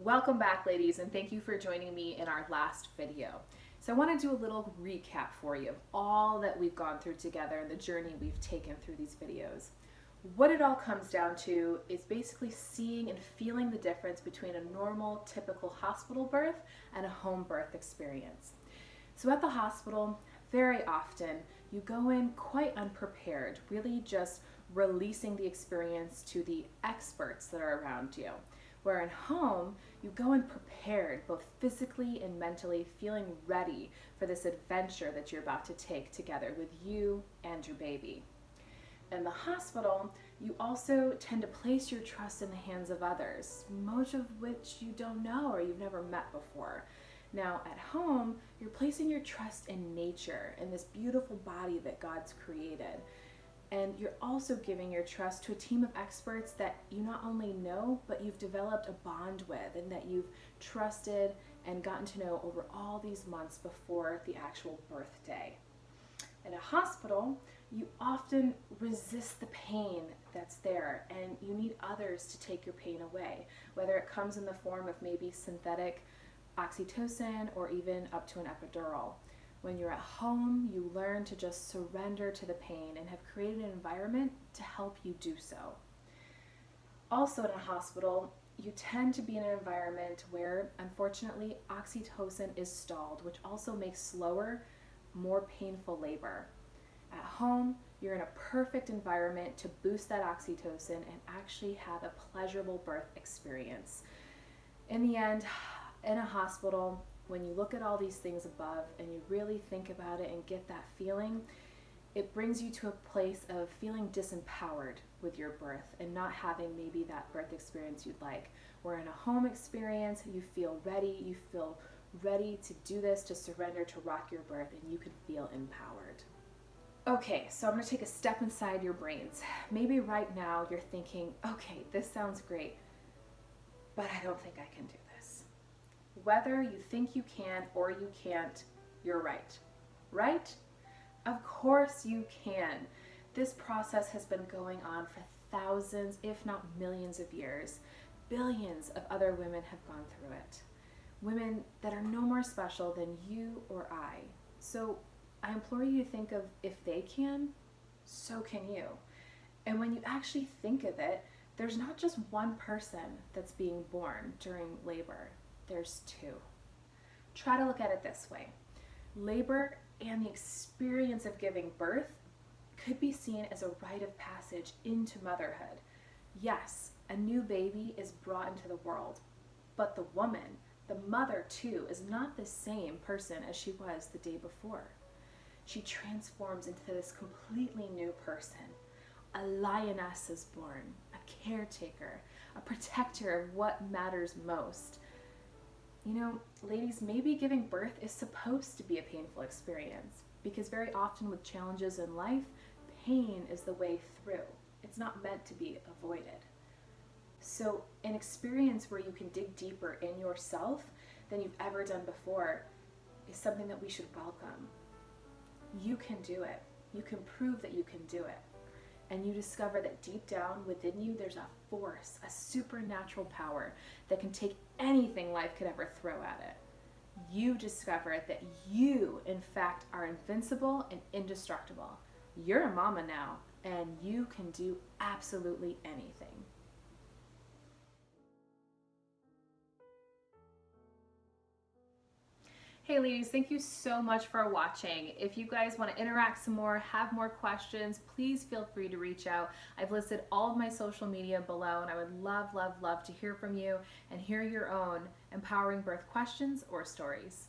Welcome back, ladies, and thank you for joining me in our last video. So I want to do a little recap for you of all that we've gone through together and the journey we've taken through these videos. What it all comes down to is basically seeing and feeling the difference between a normal, typical hospital birth and a home birth experience. So at the hospital, very often, you go in quite unprepared, really just releasing the experience to the experts that are around you. Where at home, you go in prepared, both physically and mentally, feeling ready for this adventure that you're about to take together with you and your baby. In the hospital, you also tend to place your trust in the hands of others, most of which you don't know or you've never met before. Now, at home, you're placing your trust in nature and this beautiful body that God's created. And you're also giving your trust to a team of experts that you not only know, but you've developed a bond with and that you've trusted and gotten to know over all these months before the actual birthday. In a hospital, you often resist the pain that's there and you need others to take your pain away, whether it comes in the form of maybe synthetic oxytocin or even up to an epidural. When you're at home, you learn to just surrender to the pain and have created an environment to help you do so. Also in a hospital, you tend to be in an environment where, unfortunately, oxytocin is stalled, which also makes slower, more painful labor. At home, you're in a perfect environment to boost that oxytocin and actually have a pleasurable birth experience. In the end, in a hospital, when you look at all these things above and you really think about it and get that feeling, it brings you to a place of feeling disempowered with your birth and not having maybe that birth experience you'd like. Where in a home experience, you feel ready to do this, to surrender, to rock your birth, and you can feel empowered. Okay, so I'm going to take a step inside your brains. Maybe right now you're thinking, okay, this sounds great, but I don't think I can do this. Whether you think you can or you can't, you're right. Right? Of course you can. This process has been going on for thousands, if not millions of years. Billions of other women have gone through it. Women that are no more special than you or I. So I implore you to think of if they can, so can you. And when you actually think of it, there's not just one person that's being born during labor. There's two. Try to look at it this way. Labor and the experience of giving birth could be seen as a rite of passage into motherhood. Yes, a new baby is brought into the world, but the woman, the mother too, is not the same person as she was the day before. She transforms into this completely new person. A lioness is born, a caretaker, a protector of what matters most. You know, ladies, maybe giving birth is supposed to be a painful experience because very often with challenges in life, pain is the way through. It's not meant to be avoided. So an experience where you can dig deeper in yourself than you've ever done before is something that we should welcome. You can do it. You can prove that you can do it. And you discover that deep down within you, there's a force, a supernatural power that can take anything life could ever throw at it. You discover that you, in fact, are invincible and indestructible. You're a mama now, and you can do absolutely anything. Hey ladies, thank you so much for watching. If you guys want to interact some more, have more questions, please feel free to reach out. I've listed all of my social media below and I would love to hear from you and hear your own empowering birth questions or stories.